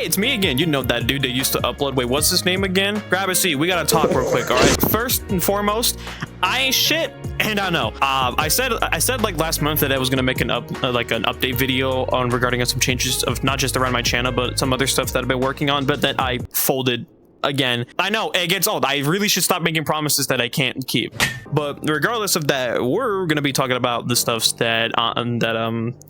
Hey, it's me again. You know that dude that used to upload. Wait, what's his name again? Grab a seat. We gotta talk real quick, all right? First and foremost, I ain't shit, and I know. I said like last month that I was gonna make an update video on regarding some changes of not just around my channel, but some other stuff that I've been working on, but that I folded again. I know it gets old. I really should stop making promises that I can't keep. But regardless of that, we're gonna be talking about the stuff that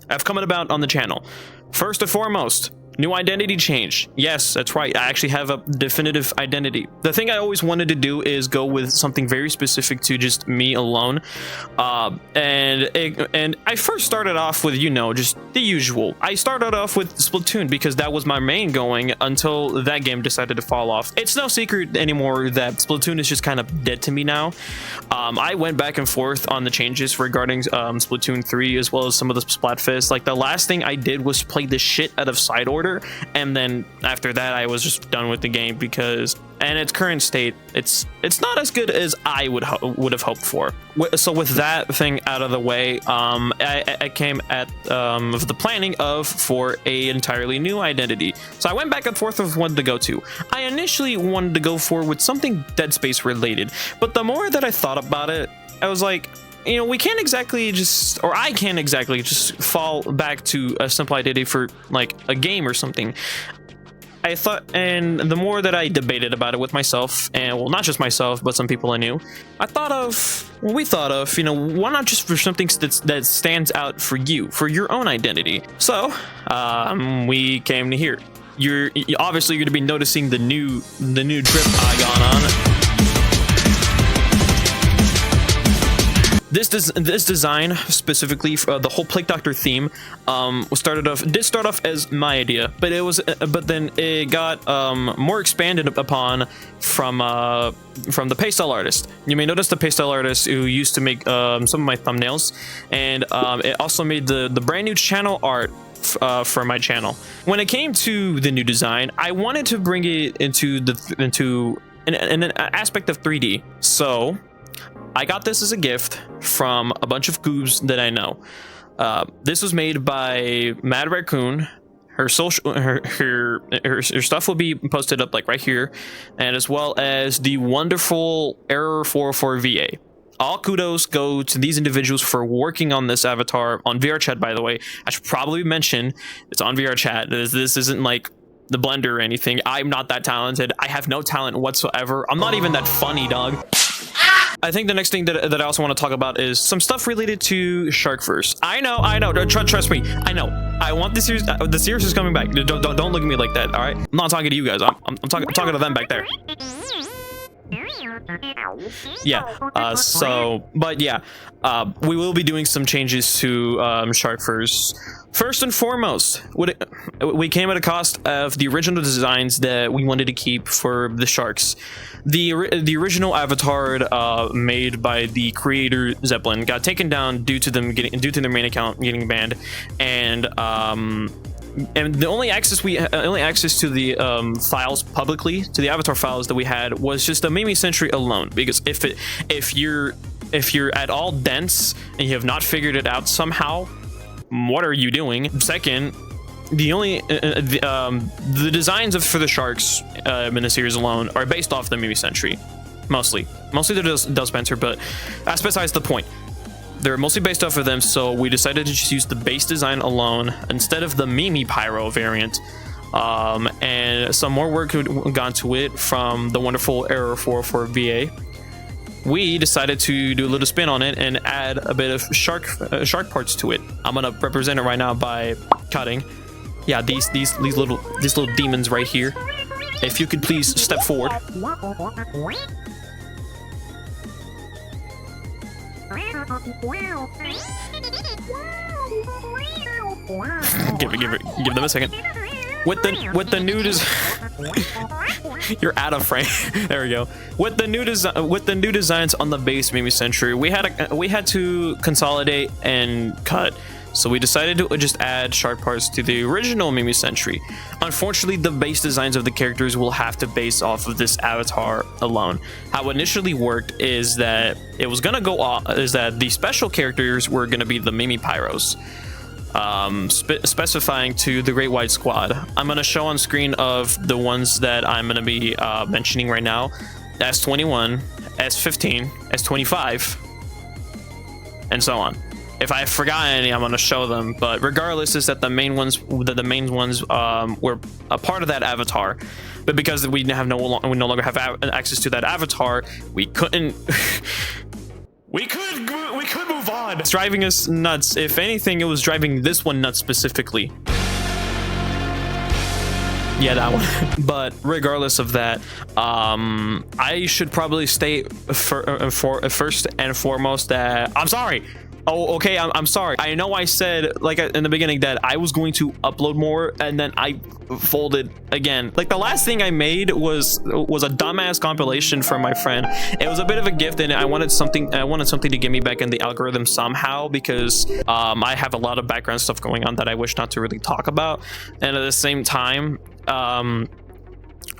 have come about on the channel. First and foremost, new identity change. Yes, that's right. I actually have a definitive identity. The thing I always wanted to do is go with something very specific to just me alone. And I first started off with, you know, just the usual. I started off with Splatoon because that was my main going until that game decided to fall off. It's no secret anymore that Splatoon is just kind of dead to me now. I went back and forth on the changes regarding Splatoon 3 as well as some of the Splatfest. Like the last thing I did was play the shit out of Side Order, and then after that I was just done with the game because in its current state it's not as good as I would have hoped for. So with that thing out of the way, I came at the planning for a entirely new identity. So I went back and forth with what to go to. I initially wanted to go for with something Dead Space related, but the more that I thought about it, I was like, you know, we can't exactly just, or I can't exactly just fall back to a simple identity for like a game or something. I thought, and the more that I debated about it with myself, and well, not just myself, but some people I knew, we thought of, you know, why not just for something that stands out for you, for your own identity? So, we came to here. You're obviously going to be noticing the new drip I got on. This design specifically, the whole Plague Doctor theme, did start off as my idea, but then it got more expanded upon from the PastelArtist. You may notice the PastelArtist who used to make some of my thumbnails, and it also made the brand new channel art for my channel. When it came to the new design, I wanted to bring it into an aspect of 3D. So I got this as a gift from a bunch of goobs that I know. This was made by Mad Raccoon. Her stuff will be posted up like right here, and as well as the wonderful Error 404 VA. All kudos go to these individuals for working on this avatar on VRChat, by the way. I should probably mention it's on VRChat. This isn't like the Blender or anything. I'm not that talented. I have no talent whatsoever. I'm not even that funny, dog. I think the next thing that I also want to talk about is some stuff related to Sharkverse. I know. Trust me. I know. I want this series. The series is coming back. Don't look at me like that. All right. I'm not talking to you guys. I'm talking to them back there. Yeah. We will be doing some changes to Sharkverse. First and foremost, we came at a cost of the original designs that we wanted to keep for the sharks. The original avatar made by the creator Zeppelin got taken down due to their main account getting banned, and the only access to the files publicly, to the avatar files that we had, was just a Mimi Century alone. Because if you're at all dense and you have not figured it out somehow, what are you doing? Second, the designs for the sharks in the series alone are based off the Mimi Century, mostly the Del Spencer, but that's besides the point. They're mostly based off of them, so we decided to just use the base design alone instead of the Mimi Pyro variant. And some more work had gone to it from the wonderful Error 404 VA. We decided to do a little spin on it and add a bit of shark parts to it. I'm gonna represent it right now by cutting. Yeah, these little demons right here. If you could please step forward. Give them a second. With the new you're out of frame. There we go. With the new designs on the base Mimi Century, we had to consolidate and cut. So we decided to just add shark parts to the original Mimi Century. Unfortunately, the base designs of the characters will have to base off of this avatar alone. How it initially worked is that the special characters were gonna be the Mimi Pyros. specifying to the Great White Squad. I'm going to show on screen of the ones that I'm going to be mentioning right now. S21, S15, S25, and so on. If I forgot any, I'm going to show them, but regardless is that the main ones were a part of that avatar. But because we no longer have access to that avatar, we couldn't we could move on. It's driving us nuts. If anything, it was driving this one nuts specifically. Yeah, that one. But regardless of that, I should probably state first and foremost that I'm sorry. Oh, okay, I'm sorry. I know I said, like, in the beginning that I was going to upload more, and then I folded again. Like, the last thing I made was a dumbass compilation from my friend. It was a bit of a gift, and I wanted something to get me back in the algorithm somehow, because I have a lot of background stuff going on that I wish not to really talk about. And at the same time,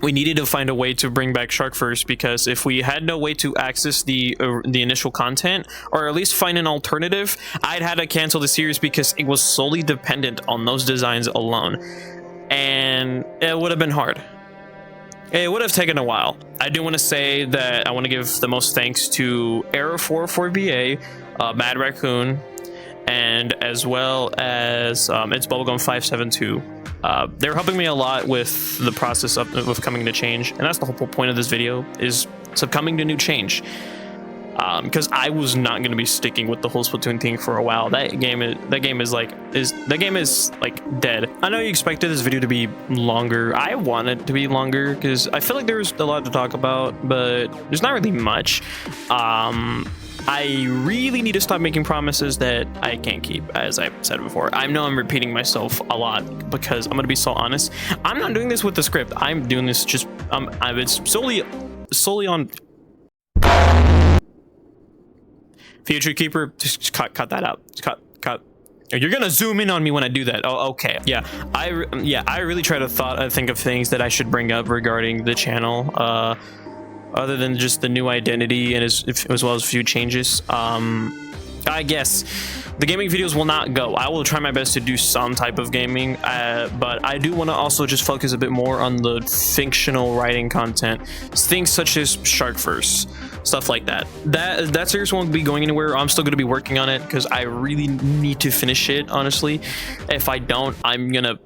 we needed to find a way to bring back Sharkverse, because if we had no way to access the initial content, or at least find an alternative, I'd had to cancel the series because it was solely dependent on those designs alone, and it would have been hard. It would have taken a while. I do want to say that I want to give the most thanks to Error44VA, Mad Raccoon, and as well as it's Bubblegum572. They're helping me a lot with the process of coming to change, and that's the whole point of this video, is succumbing to new change. Because I was not going to be sticking with the whole Splatoon thing for a while. That game is like dead. I know you expected this video to be longer. I want it to be longer because I feel like there's a lot to talk about, but there's not really much. I really need to stop making promises that I can't keep, as I've said before. I know I'm repeating myself a lot because I'm gonna be so honest. I'm not doing this with the script. I'm doing this just it's solely on Future Keeper. Just cut that out. Just cut. You're gonna zoom in on me when I do that. Oh, okay. Yeah, I really try to think of things that I should bring up regarding the channel. Other than just the new identity and as well as a few changes. I guess the gaming videos will not go. I will try my best to do some type of gaming, but I do want to also just focus a bit more on the fictional writing content, things such as Sharkverse, stuff like that. That series won't be going anywhere. I'm still going to be working on it because I really need to finish it, honestly. If I don't, I'm gonna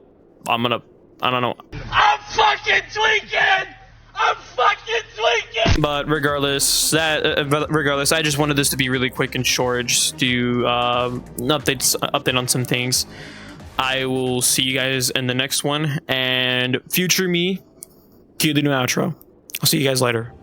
I don't know. I'm fucking tweaking! I'm fucking tweaking! But regardless, I just wanted this to be really quick and short, just to update on some things. I will see you guys in the next one, and future me, cue the new outro. I'll see you guys later.